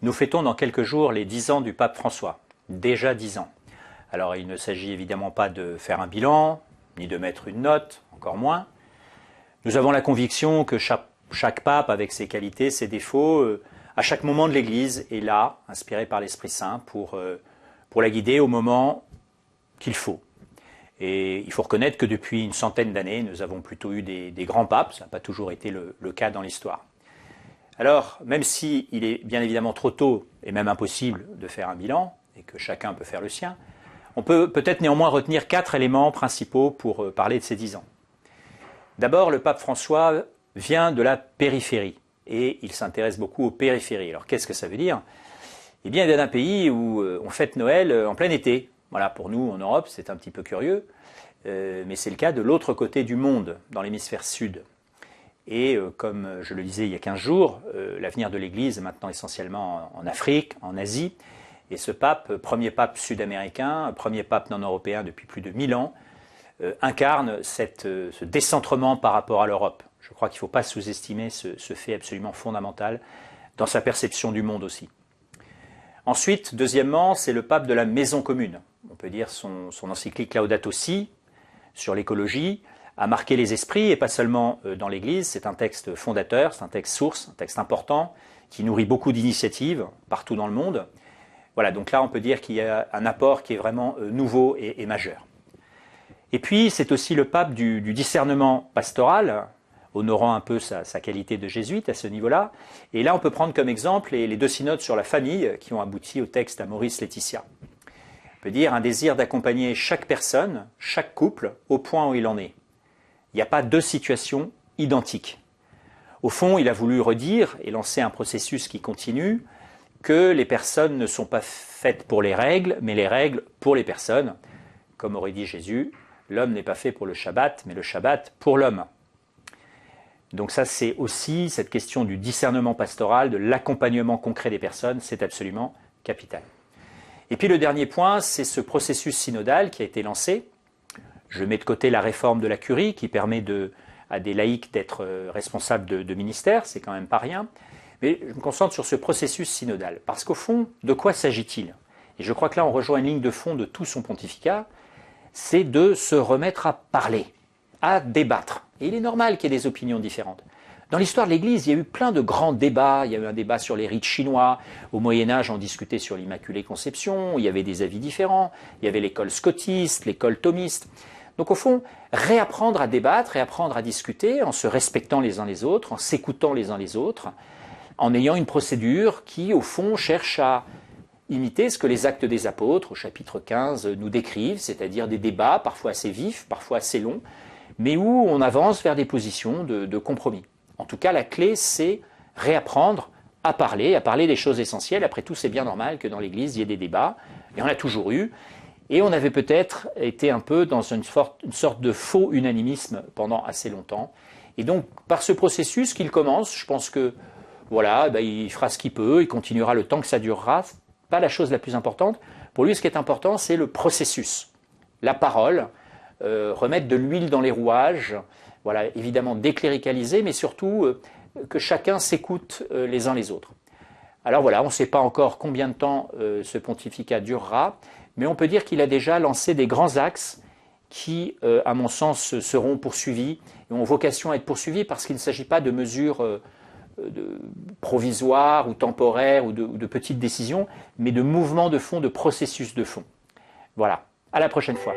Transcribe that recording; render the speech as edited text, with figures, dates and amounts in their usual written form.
Nous fêtons dans quelques jours les 10 ans du pape François, déjà 10 ans. Alors il ne s'agit évidemment pas de faire un bilan, ni de mettre une note, encore moins. Nous avons la conviction que chaque pape, avec ses qualités, ses défauts, à chaque moment de l'Église, est là, inspiré par l'Esprit Saint, pour la guider au moment qu'il faut. Et il faut reconnaître que depuis une centaine d'années, nous avons plutôt eu des grands papes, ça n'a pas toujours été le cas dans l'histoire. Alors, même s'il est bien évidemment trop tôt et même impossible de faire un bilan, et que chacun peut faire le sien, on peut peut-être néanmoins retenir 4 éléments principaux pour parler de ces 10 ans. D'abord, le pape François vient de la périphérie, et il s'intéresse beaucoup aux périphéries. Alors, qu'est-ce que ça veut dire ? Eh bien, il vient d'un pays où on fête Noël en plein été. Voilà, pour nous, en Europe, c'est un petit peu curieux, mais c'est le cas de l'autre côté du monde, dans l'hémisphère sud. Et comme je le disais il y a 15 jours, l'avenir de l'Église est maintenant essentiellement en Afrique, en Asie. Et ce pape, premier pape sud-américain, premier pape non-européen depuis plus de 1000 ans, incarne ce décentrement par rapport à l'Europe. Je crois qu'il ne faut pas sous-estimer ce fait absolument fondamental dans sa perception du monde aussi. Ensuite, deuxièmement, c'est le pape de la maison commune. On peut dire son encyclique Laudato Si sur l'écologie a marqué les esprits, et pas seulement dans l'Église. C'est un texte fondateur, c'est un texte source, un texte important, qui nourrit beaucoup d'initiatives partout dans le monde. Voilà, donc là on peut dire qu'il y a un apport qui est vraiment nouveau et majeur. Et puis c'est aussi le pape du discernement pastoral, honorant un peu sa qualité de jésuite à ce niveau-là. Et là on peut prendre comme exemple les 2 synodes sur la famille qui ont abouti au texte Amoris Laetitia. On peut dire un désir d'accompagner chaque personne, chaque couple, au point où il en est. Il n'y a pas 2 situations identiques. Au fond, il a voulu redire et lancer un processus qui continue, que les personnes ne sont pas faites pour les règles, mais les règles pour les personnes. Comme aurait dit Jésus, l'homme n'est pas fait pour le Shabbat, mais le Shabbat pour l'homme. Donc ça, c'est aussi cette question du discernement pastoral, de l'accompagnement concret des personnes, c'est absolument capital. Et puis le dernier point, c'est ce processus synodal qui a été lancé. Je mets de côté la réforme de la curie qui permet à des laïcs d'être responsables de ministères, c'est quand même pas rien. Mais je me concentre sur ce processus synodal. Parce qu'au fond, de quoi s'agit-il ? Et je crois que là, on rejoint une ligne de fond de tout son pontificat, c'est de se remettre à parler, à débattre. Et il est normal qu'il y ait des opinions différentes. Dans l'histoire de l'Église, il y a eu plein de grands débats. Il y a eu un débat sur les rites chinois. Au Moyen-Âge, on discutait sur l'Immaculée Conception. Il y avait des avis différents. Il y avait l'école scotiste, l'école thomiste. Donc au fond, réapprendre à débattre, réapprendre à discuter en se respectant les uns les autres, en s'écoutant les uns les autres, en ayant une procédure qui, au fond, cherche à imiter ce que les Actes des Apôtres, au chapitre 15, nous décrivent, c'est-à-dire des débats parfois assez vifs, parfois assez longs, mais où on avance vers des positions de compromis. En tout cas, la clé, c'est réapprendre à parler des choses essentielles. Après tout, c'est bien normal que dans l'Église, il y ait des débats, et on a toujours eu, et on avait peut-être été un peu dans une sorte de faux unanimisme pendant assez longtemps. Et donc, par ce processus qu'il commence, je pense que voilà, il fera ce qu'il peut, il continuera le temps que ça durera. Ce n'est pas la chose la plus importante. Pour lui, ce qui est important, c'est le processus, la parole, remettre de l'huile dans les rouages, voilà, évidemment décléricaliser, mais surtout que chacun s'écoute les uns les autres. Alors voilà, on ne sait pas encore combien de temps ce pontificat durera, mais on peut dire qu'il a déjà lancé des grands axes qui, à mon sens, seront poursuivis et ont vocation à être poursuivis parce qu'il ne s'agit pas de mesures provisoires ou temporaires ou de petites décisions, mais de mouvements de fond, de processus de fond. Voilà, à la prochaine fois.